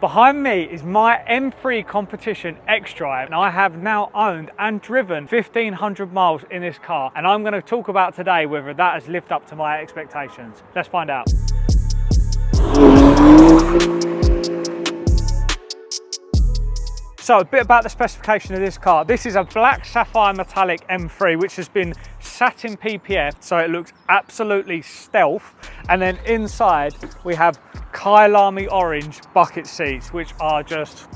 Behind me is my M3 competition X-Drive, and I have now owned and driven 1,500 miles in this car, and I'm going to talk about today whether that has lived up to my expectations. Let's find out. So a bit about the specification of this car. This is a black sapphire metallic M3 which has been satin PPF, so it looks absolutely stealth. And then inside we have Kyalami orange bucket seats, which are just,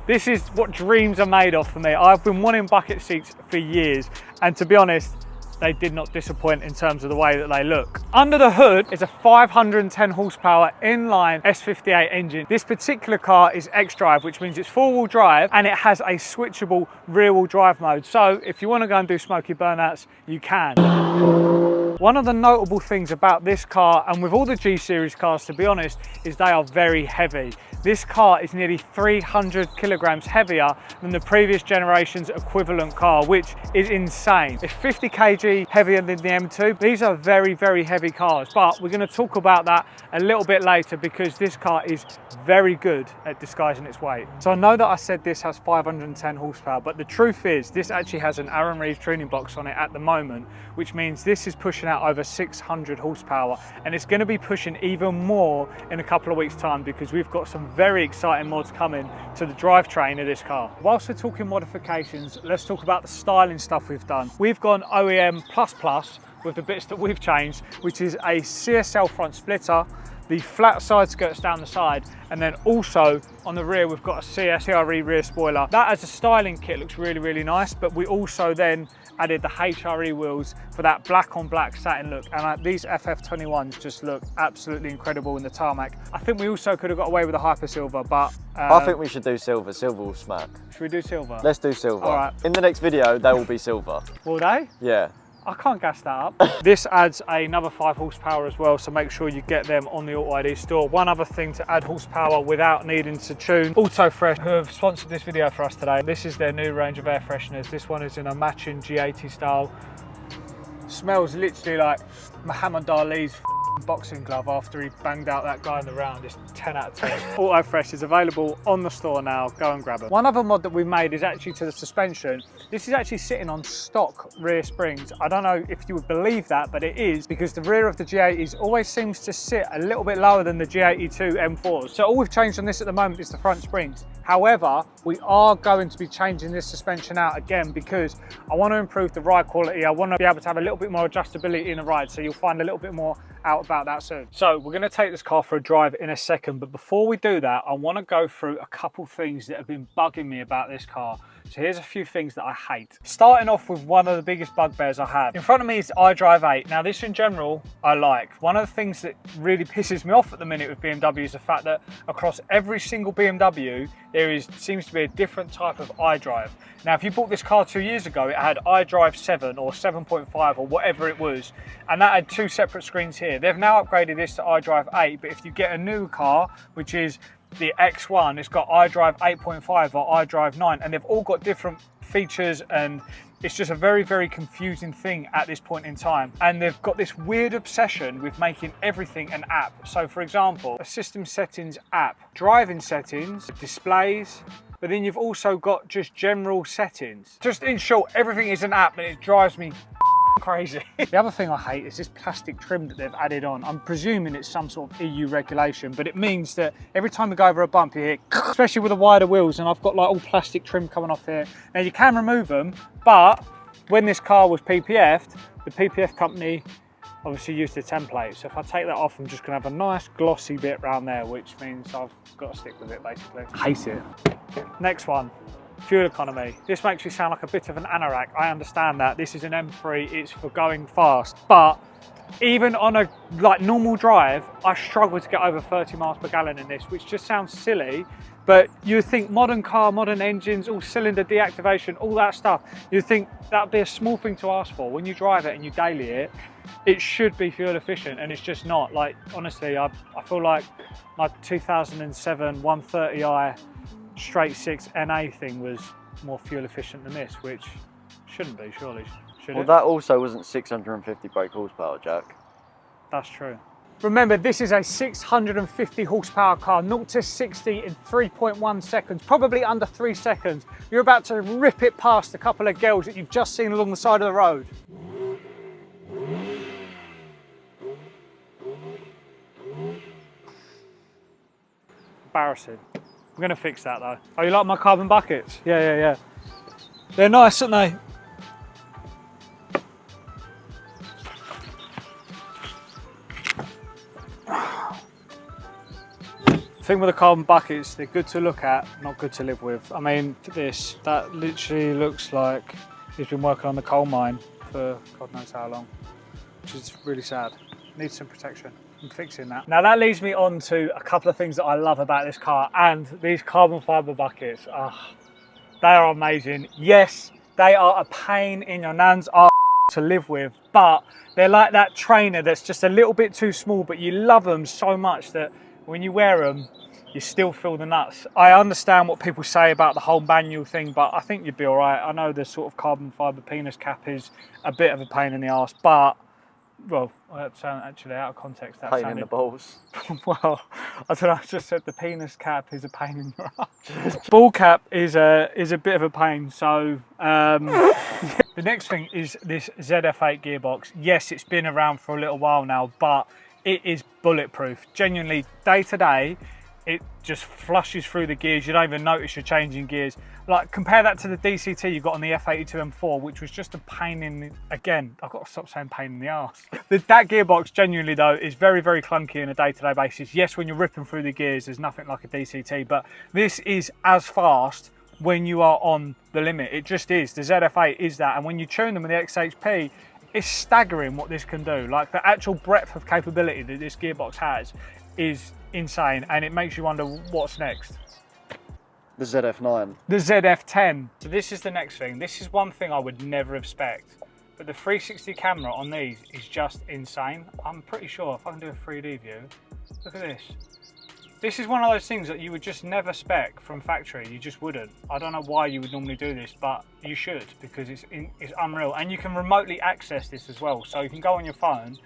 this is what dreams are made of for me. I've been wanting bucket seats for years, and to be honest, they did not disappoint in terms of the way that they look. Under the hood is a 510 horsepower inline S58 engine. This particular car is X-Drive, which means it's four-wheel drive, and it has a switchable rear-wheel drive mode. So if you want to go and do smoky burnouts, you can. One of the notable things about this car, and with all the G series cars to be honest, is they are very heavy. This car is nearly 300 kilograms heavier than the previous generation's equivalent car, which is insane. It's 50 kg heavier than the M2. These are very, very heavy cars, but we're going to talk about that a little bit later because this car is very good at disguising its weight. So I know that I said this has 510 horsepower, but the truth is this actually has an Aaron Reeves tuning box on it at the moment, which means this is pushing out over 600 horsepower, and it's going to be pushing even more in a couple of weeks time because we've got some very exciting mods coming to the drivetrain of this car. Whilst we're talking modifications, let's talk about the styling stuff we've done. We've gone OEM++ with the bits that we've changed, which is a CSL front splitter, the flat side skirts down the side, and then also on the rear we've got a CS HRE rear spoiler. That as a styling kit looks really, really nice, but we also then added the HRE wheels for that black on black satin look, and these FF21s just look absolutely incredible in the tarmac. I think we also could have got away with a hyper silver, but I think we should do silver. Silver will smack. Should we do silver? Let's do silver. All right. In the next video they will be silver. Will they? Yeah. I can't gas that up. This adds another 5 horsepower as well, so make sure you get them on the AUTOID store. One other thing to add horsepower without needing to tune, AutoFresh, who have sponsored this video for us today. This is their new range of air fresheners. This one is in a matching G80 style. Smells literally like Muhammad Ali's boxing glove after he banged out that guy in the round. It's 10 out of 10. AutoFresh is available on the store now. Go and grab it. One other mod that we made is actually to the suspension. This is actually sitting on stock rear springs. I don't know if you would believe that, but it is, because the rear of the G80s always seems to sit a little bit lower than the G82 M4s. So all we've changed on this at the moment is the front springs. However, we are going to be changing this suspension out again because I want to improve the ride quality. I want to be able to have a little bit more adjustability in the ride, so you'll find a little bit more out about that soon. So we're going to take this car for a drive in a second, but before we do that, I want to go through a couple things that have been bugging me about this car. So here's a few things that I hate. Starting off with one of the biggest bugbears I have. In front of me is the iDrive 8. Now this in general, I like. One of the things that really pisses me off at the minute with BMW is the fact that across every single BMW, there seems to be a different type of iDrive. Now if you bought this car 2 years ago, it had iDrive 7 or 7.5 or whatever it was, and that had 2 separate screens here. They've now upgraded this to iDrive 8, but if you get a new car, which is the X1, it's got iDrive 8.5 or iDrive 9, and they've all got different features, and it's just a very, very confusing thing at this point in time. And they've got this weird obsession with making everything an app. So for example, a system settings app, driving settings, displays, but then you've also got just general settings. Just in short, everything is an app, and it drives me crazy. The other thing I hate is this plastic trim that they've added on. I'm presuming it's some sort of EU regulation, but it means that every time we go over a bump you hear, especially with the wider wheels, and I've got like all plastic trim coming off here. Now you can remove them, but when this car was PPF'd, the PPF company obviously used the template. So if I take that off, I'm just gonna have a nice glossy bit around there, which means I've got to stick with it basically. Hate it. Next one. Fuel economy. This makes me sound like a bit of an anorak. I understand that. This is an M3, it's for going fast. But even on a normal drive, I struggle to get over 30 miles per gallon in this, which just sounds silly. But you think modern car, modern engines, all cylinder deactivation, all that stuff, you think that'd be a small thing to ask for. When you drive it and you daily it, it should be fuel efficient, and it's just not. Like, honestly, I feel like my 2007 130i straight 6 NA thing was more fuel efficient than this, which shouldn't be, surely. Should well, it? That also wasn't 650 brake horsepower, Jack. That's true. Remember, this is a 650 horsepower car, 0 to 60 in 3.1 seconds, probably under 3 seconds. You're about to rip it past a couple of girls that you've just seen along the side of the road. Embarrassing. I'm gonna fix that though. Oh, you like my carbon buckets? Yeah. They're nice, aren't they? Thing with the carbon buckets, they're good to look at, not good to live with. I mean, this, that literally looks like he's been working on the coal mine for God knows how long, which is really sad. Needs some protection. I'm fixing that. Now that leads me on to a couple of things that I love about this car, and these carbon fibre buckets, they are amazing. Yes, they are a pain in your nan's arse to live with, but they're like that trainer that's just a little bit too small, but you love them so much that when you wear them, you still feel the nuts. I understand what people say about the whole manual thing, but I think you'd be all right. I know the sort of carbon fibre penis cap is a bit of a pain in the arse, but, well, that sounded actually out of context. That Pain sounded... in the balls. Well, I don't know, I just said the penis cap is a pain in your arse. Ball cap is a bit of a pain, so... The next thing is this ZF8 gearbox. Yes, it's been around for a little while now, but it is bulletproof. Genuinely, day to day, it just flushes through the gears. You don't even notice you're changing gears. Like, compare that to the DCT you got on the F82 M4, which was just a pain in the, again, I've got to stop saying pain in the arse. That gearbox, genuinely though, is very, very clunky on a day-to-day basis. Yes, when you're ripping through the gears, there's nothing like a DCT, but this is as fast when you are on the limit. It just is. The ZF8 is that, and when you tune them with the XHP, it's staggering what this can do. Like, the actual breadth of capability that this gearbox has is insane, and it makes you wonder what's next. The ZF9. The ZF10. So this is the next thing. This is one thing I would never expect, but the 360 camera on these is just insane. I'm pretty sure if I can do a 3D view, look at this. This is one of those things that you would just never spec from factory. You just wouldn't. I don't know why you would normally do this, but you should, because it's unreal. And you can remotely access this as well. So you can go on your phone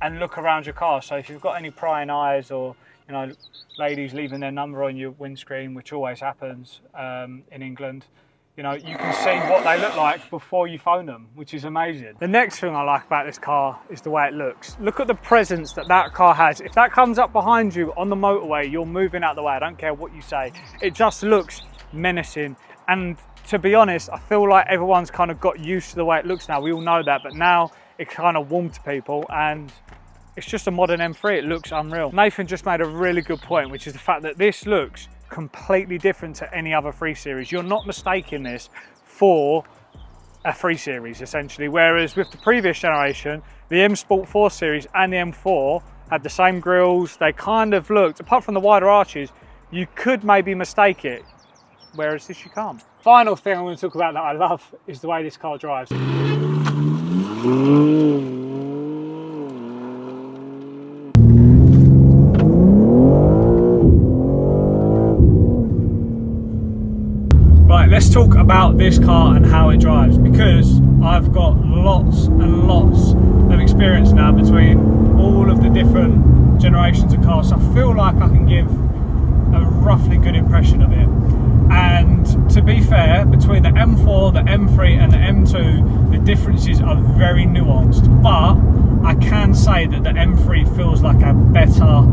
and look around your car. So if you've got any prying eyes, or, you know, ladies leaving their number on your windscreen, which always happens in England, you know, you can see what they look like before you phone them, which is amazing. The next thing I like about this car is the way it looks. Look at the presence that that car has. If that comes up behind you on the motorway, you're moving out the way. I don't care what you say. It just looks menacing. And to be honest, I feel like everyone's kind of got used to the way it looks now. We all know that, but now it kind of warmed to people, and it's just a modern M3. It looks unreal. Nathan just made a really good point, which is the fact that this looks completely different to any other 3 Series. You're not mistaking this for a 3 Series essentially, whereas with the previous generation, the M Sport 4 Series and the M4 had the same grills. They kind of looked, apart from the wider arches, you could maybe mistake it, whereas this you can't. Final thing I'm going to talk about that I love is the way this car drives. Right, let's talk about this car and how it drives, because I've got lots and lots of experience now between all of the different generations of cars, so I feel like I can give a roughly good impression of it. And to be fair, between the M4, the M3 and the M2, the differences are very nuanced, but I can say that the M3 feels like a better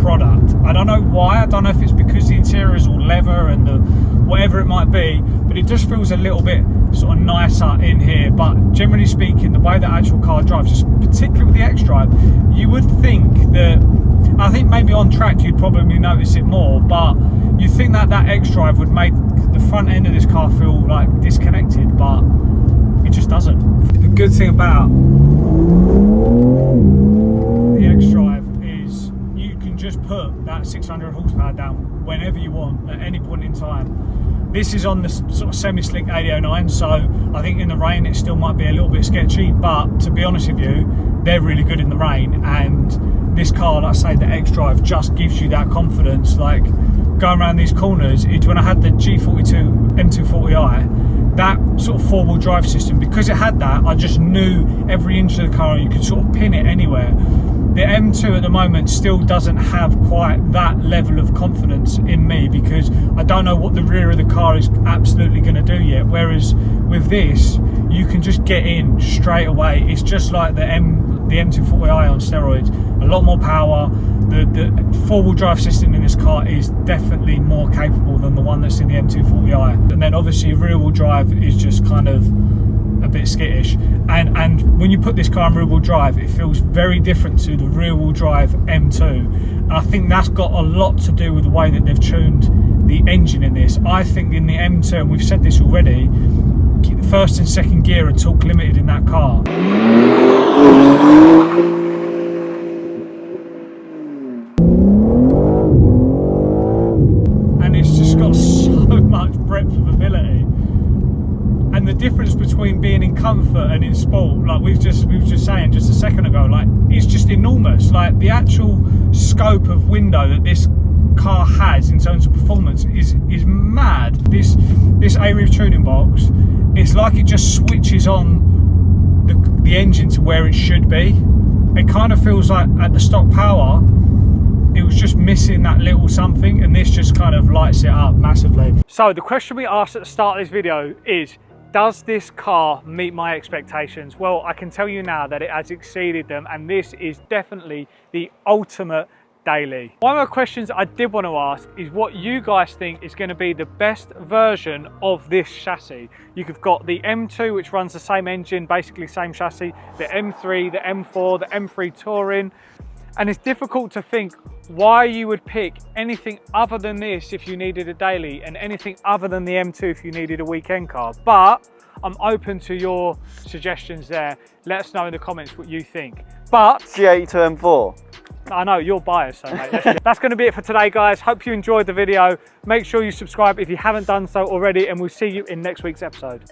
product. I don't know why. I don't know if it's because the interior is all leather and whatever it might be, but it just feels a little bit sort of nicer in here. But generally speaking, the way the actual car drives, just particularly with the X-Drive, you would think that, I think maybe on track you'd probably notice it more, but you think that that X-Drive would make the front end of this car feel like disconnected, but it just doesn't. The good thing about the X-Drive is you can just put that 600 horsepower down whenever you want, at any point in time. This is on the sort of semi-slick 8009, so I think in the rain it still might be a little bit sketchy, but to be honest with you, they're really good in the rain. And this car, like I say, the X-Drive just gives you that confidence. Like, going around these corners, when I had the G42 M240i, that sort of 4-wheel drive system, because it had that, I just knew every inch of the car, you could sort of pin it anywhere. the M2 at the moment still doesn't have quite that level of confidence in me, because I don't know what the rear of the car is absolutely going to do yet. Whereas with this, you can just get in straight away. It's just like the M240i on steroids. A lot more power. The four-wheel drive system in this car is definitely more capable than the one that's in the M240i. And then obviously rear-wheel drive is just kind of a bit skittish, and when you put this car in rear-wheel drive, it feels very different to the rear-wheel drive M2, and I think that's got a lot to do with the way that they've tuned the engine in this. I think in the M2, and we've said this already, first and second gear are torque limited in that car. And it's just got so much breadth of ability. And the difference between being in comfort and in sport, like we were just saying just a second ago, like it's just enormous. Like the actual scope of window that this car has in terms of performance is mad. This A-Rev tuning box, it's like it just switches on the engine to where it should be. It kind of feels like at the stock power, it was just missing that little something, and this just kind of lights it up massively. So the question we asked at the start of this video is, does this car meet my expectations? Well, I can tell you now that it has exceeded them, and this is definitely the ultimate daily. One of the questions I did want to ask is what you guys think is going to be the best version of this chassis. You've got the M2, which runs the same engine, basically same chassis, the M3, the M4, the M3 Touring, and it's difficult to think why you would pick anything other than this if you needed a daily, and anything other than the M2 if you needed a weekend car. But I'm open to your suggestions there. Let us know in the comments what you think. But G80 M4. I know you're biased, so mate. That's going to be it for today, guys. Hope you enjoyed the video. Make sure you subscribe if you haven't done so already, and we'll see you in next week's episode.